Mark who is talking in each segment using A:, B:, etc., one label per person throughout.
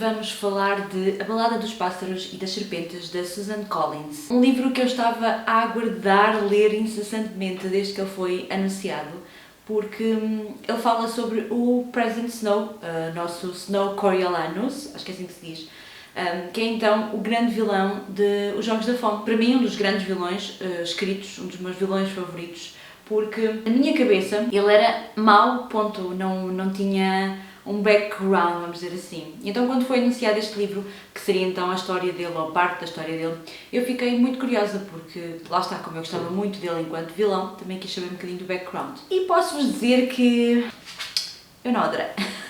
A: vamos falar de A Balada dos Pássaros e das Serpentes, da Suzanne Collins. Um livro que eu estava a aguardar ler incessantemente desde que ele foi anunciado, porque ele fala sobre o Present Snow, nosso Snow Coriolanus, acho que é assim que se diz, que é então o grande vilão de Os Jogos da Fome. Para mim, um dos grandes vilões escritos, um dos meus vilões favoritos, porque na minha cabeça ele era mau, ponto, não tinha um background, vamos dizer assim. Então, quando foi anunciado este livro, que seria então a história dele, ou parte da história dele, eu fiquei muito curiosa, porque lá está, como eu gostava muito dele enquanto vilão, também quis saber um bocadinho do background. E posso-vos dizer que eu não adorei.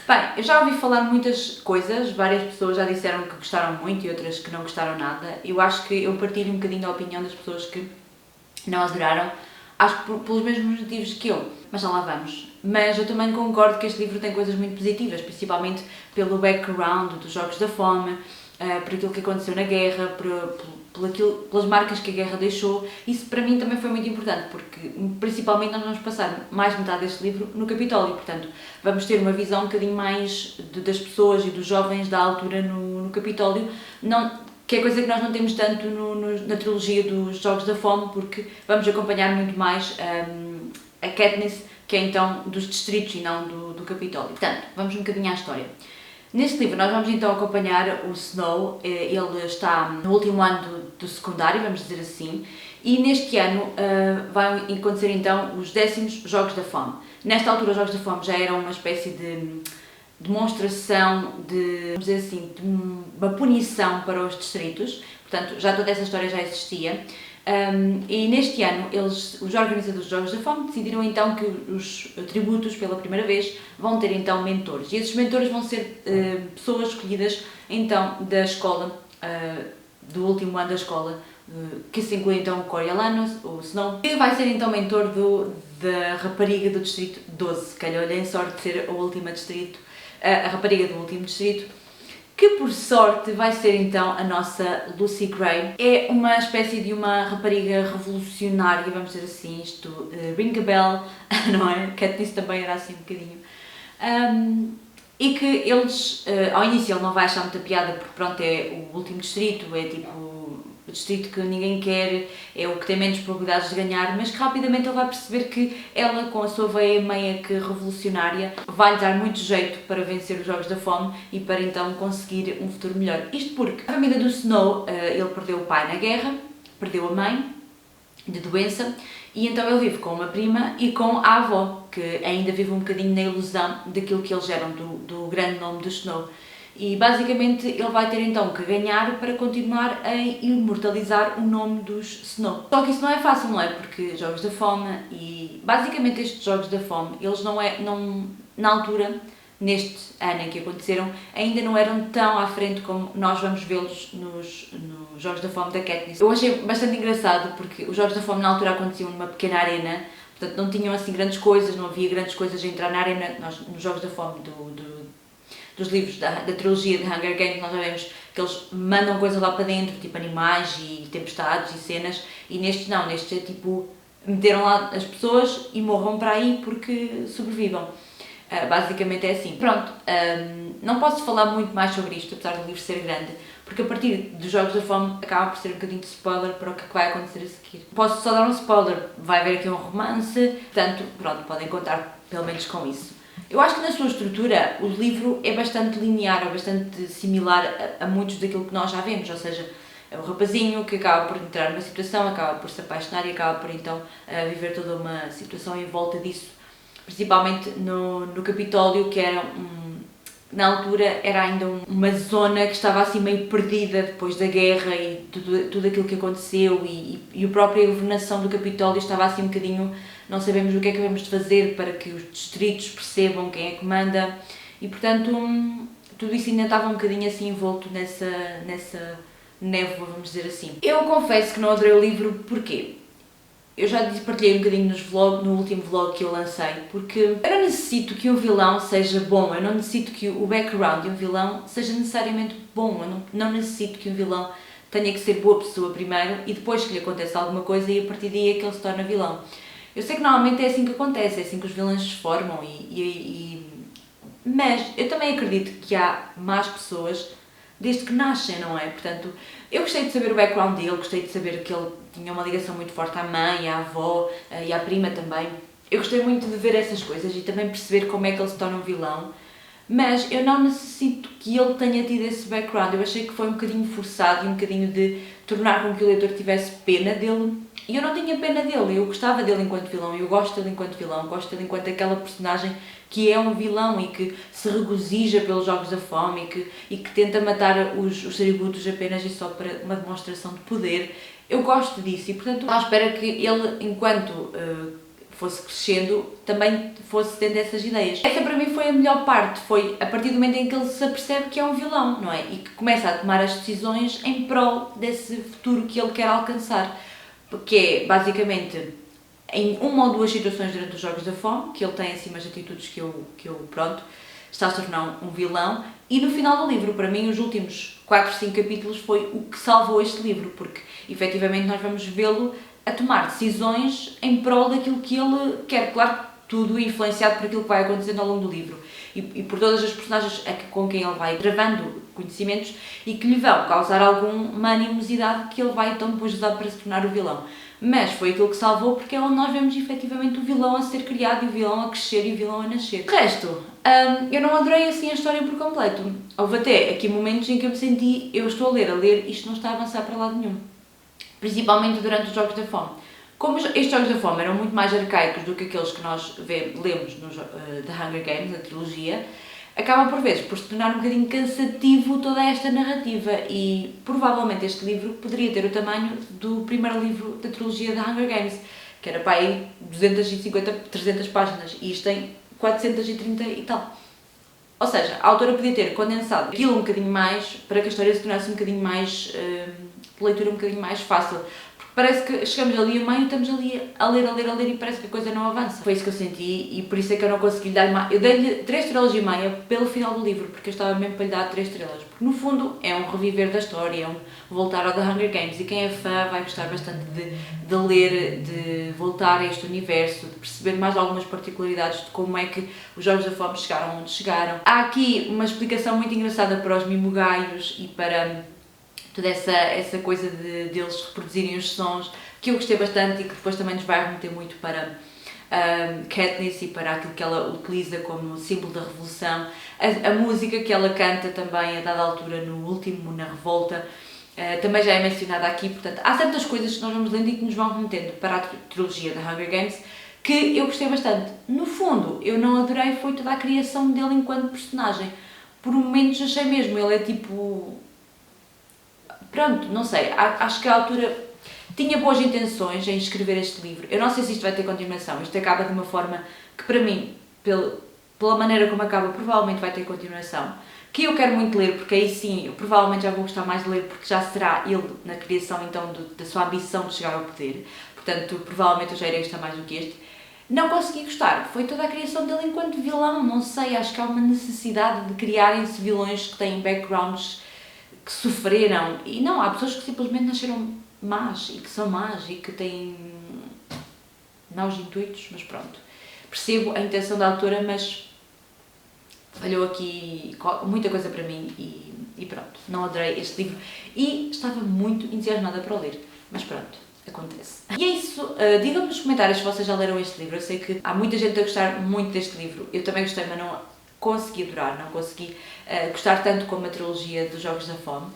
A: Bem, eu já ouvi falar muitas coisas, várias pessoas já disseram que gostaram muito e outras que não gostaram nada. Eu acho que eu partilho um bocadinho da opinião das pessoas que não adoraram, acho que pelos mesmos motivos que eu, mas já lá vamos. Mas eu também concordo que este livro tem coisas muito positivas, principalmente pelo background dos Jogos da Fome, por aquilo que aconteceu na guerra, pelas marcas que a guerra deixou. Isso para mim também foi muito importante, porque principalmente nós vamos passar mais metade deste livro no Capitólio, portanto vamos ter uma visão um bocadinho mais das pessoas e dos jovens da altura no Capitólio, que é coisa que nós não temos tanto na trilogia dos Jogos da Fome, porque vamos acompanhar muito mais a Katniss, que é então dos distritos e não do Capitólio. Portanto, vamos um bocadinho à história. Neste livro nós vamos então acompanhar o Snow, ele está no último ano do secundário, vamos dizer assim, e neste ano vai acontecer então os 10º Jogos da Fome. Nesta altura os Jogos da Fome já eram uma espécie de demonstração vamos dizer assim, de uma punição para os distritos, portanto já toda essa história já existia. E neste ano, os organizadores dos Jogos da Fome decidiram então que os tributos, pela primeira vez, vão ter então mentores. E esses mentores vão ser pessoas escolhidas então da escola, do último ano da escola, que se inclui então o Coriolanus, o Snow, que vai ser então mentor da rapariga do distrito 12, calhou-lhe em sorte de ser a última distrito, a rapariga do último distrito, que por sorte vai ser então a nossa Lucy Gray. É uma espécie de uma rapariga revolucionária, vamos dizer assim, isto ring a bell, não é? Katniss também era assim um bocadinho. E que eles, ao início ele não vai achar muita piada porque pronto, é o último distrito, é tipo o distrito que ninguém quer, é o que tem menos probabilidades de ganhar, mas que rapidamente ele vai perceber que ela, com a sua veia meia que revolucionária, vai-lhe dar muito jeito para vencer os Jogos da Fome e para então conseguir um futuro melhor. Isto porque a família do Snow, ele perdeu o pai na guerra, perdeu a mãe de doença, e então ele vive com uma prima e com a avó, que ainda vive um bocadinho na ilusão daquilo que eles eram, do grande nome do Snow. E basicamente ele vai ter então que ganhar para continuar a imortalizar o nome dos Snow. Só que isso não é fácil, não é? Porque Jogos da Fome e basicamente estes Jogos da Fome, eles na altura, neste ano em que aconteceram, ainda não eram tão à frente como nós vamos vê-los nos Jogos da Fome da Katniss. Eu achei bastante engraçado porque os Jogos da Fome na altura aconteciam numa pequena arena, portanto não tinham assim grandes coisas, não havia grandes coisas a entrar na arena. Nos Jogos da Fome dos livros da trilogia de Hunger Games, nós já vemos que eles mandam coisas lá para dentro, tipo animais e tempestades e cenas, e nestes não, nestes é tipo, meteram lá as pessoas e morram para aí porque sobrevivam. Basicamente é assim. Pronto, não posso falar muito mais sobre isto, apesar do livro ser grande, porque a partir dos Jogos da Fome acaba por ser um bocadinho de spoiler para o que vai acontecer a seguir. Posso só dar um spoiler, vai haver aqui um romance, portanto, pronto, podem contar pelo menos com isso. Eu acho que na sua estrutura o livro é bastante linear, é bastante similar a muitos daquilo que nós já vemos, ou seja, é o rapazinho que acaba por entrar numa situação, acaba por se apaixonar e acaba por então viver toda uma situação em volta disso, principalmente no Capitólio, que era na altura era ainda uma zona que estava assim meio perdida depois da guerra e tudo aquilo que aconteceu, e a própria governação do Capitólio estava assim um bocadinho, não sabemos o que é que devemos de fazer para que os distritos percebam quem é que manda, e portanto tudo isso ainda estava um bocadinho assim envolto nessa névoa, vamos dizer assim. Eu confesso que não adorei o livro, porquê? Eu já partilhei um bocadinho no último vlog que eu lancei, porque eu não necessito que um vilão seja bom, eu não necessito que o background de um vilão seja necessariamente bom, eu não necessito que um vilão tenha que ser boa pessoa primeiro e depois que lhe acontece alguma coisa e a partir daí é que ele se torna vilão. Eu sei que normalmente é assim que acontece, é assim que os vilões se formam, mas eu também acredito que há más pessoas desde que nascem, não é? Portanto, eu gostei de saber o background dele, gostei de saber que ele tinha uma ligação muito forte à mãe, à avó e à prima também. Eu gostei muito de ver essas coisas e também perceber como é que ele se torna um vilão, mas eu não necessito que ele tenha tido esse background. Eu achei que foi um bocadinho forçado e um bocadinho de tornar com que o leitor tivesse pena dele. E eu não tinha pena dele, eu gostava dele enquanto vilão, eu gosto dele enquanto vilão, gosto dele enquanto aquela personagem que é um vilão e que se regozija pelos jogos da fome e que tenta matar os tributos apenas e só para uma demonstração de poder. Eu gosto disso e, portanto, à espera que ele, enquanto fosse crescendo, também fosse tendo essas ideias. Essa para mim foi a melhor parte, foi a partir do momento em que ele se apercebe que é um vilão, não é? E que começa a tomar as decisões em prol desse futuro que ele quer alcançar. Que é, basicamente, em uma ou duas situações durante os Jogos da Fome, que ele tem assim umas atitudes que eu pronto, está a se tornar um vilão, e no final do livro, para mim, os últimos 4, 5 capítulos foi o que salvou este livro, porque, efetivamente, nós vamos vê-lo a tomar decisões em prol daquilo que ele quer, claro, tudo influenciado por aquilo que vai acontecendo ao longo do livro e por todas as personagens com quem ele vai gravando conhecimentos e que lhe vão causar alguma animosidade que ele vai então depois usar para se tornar o vilão. Mas foi aquilo que salvou, porque é onde nós vemos efetivamente o vilão a ser criado e o vilão a crescer e o vilão a nascer. De resto, eu não adorei assim a história por completo. Houve até aqui momentos em que eu me senti, eu estou a ler, isto não está a avançar para lado nenhum. Principalmente durante os Jogos da Fome. Como estes Jogos da Fome eram muito mais arcaicos do que aqueles que nós lemos nos The Hunger Games, na trilogia, acaba por vezes por se tornar um bocadinho cansativo toda esta narrativa e provavelmente este livro poderia ter o tamanho do primeiro livro da trilogia The Hunger Games, que era para aí 250, 300 páginas e isto tem 430 e tal. Ou seja, a autora podia ter condensado aquilo um bocadinho mais para que a história se tornasse um bocadinho mais, de leitura um bocadinho mais fácil. Parece que chegamos ali a meio e estamos ali a ler e parece que a coisa não avança. Foi isso que eu senti e por isso é que eu não consegui lhe dar mais. Eu dei-lhe 3 estrelas e meia pelo final do livro, porque eu estava mesmo para lhe dar 3 estrelas. Porque no fundo é um reviver da história, é um voltar ao The Hunger Games e quem é fã vai gostar bastante de ler, de voltar a este universo, de perceber mais algumas particularidades de como é que os Jogos da Fome chegaram onde chegaram. Há aqui uma explicação muito engraçada para os mimogaios e para toda essa coisa de eles reproduzirem os sons, que eu gostei bastante e que depois também nos vai remeter muito para Katniss e para aquilo que ela utiliza como símbolo da revolução. A música que ela canta também a dada altura no último, na Revolta, também já é mencionada aqui, portanto há certas coisas que nós vamos lendo e que nos vão remetendo para a trilogia da Hunger Games que eu gostei bastante. No fundo, eu não adorei foi toda a criação dele enquanto personagem. Por momentos achei mesmo, ele é tipo... Pronto, não sei, acho que a autora tinha boas intenções em escrever este livro. Eu não sei se isto vai ter continuação, isto acaba de uma forma que para mim, pela maneira como acaba, provavelmente vai ter continuação. Que eu quero muito ler, porque aí sim, eu provavelmente já vou gostar mais de ler, porque já será ele na criação então da sua ambição de chegar ao poder. Portanto, provavelmente eu já irei gostar mais do que este. Não consegui gostar, foi toda a criação dele enquanto vilão, não sei, acho que há uma necessidade de criarem-se vilões que têm backgrounds que sofreram, e não, há pessoas que simplesmente nasceram más, e que são más, e que têm maus intuitos, mas pronto. Percebo a intenção da autora, mas falhou aqui muita coisa para mim, e pronto, não adorei este livro, e estava muito entusiasmada para o ler, mas pronto, acontece. E é isso, digam-me nos comentários se vocês já leram este livro, eu sei que há muita gente a gostar muito deste livro, eu também gostei, mas não consegui adorar, não consegui gostar tanto como a trilogia dos Jogos da Fome.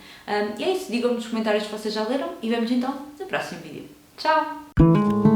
A: E é isso, digam-me nos comentários se vocês já leram e vemos então no próximo vídeo. Tchau!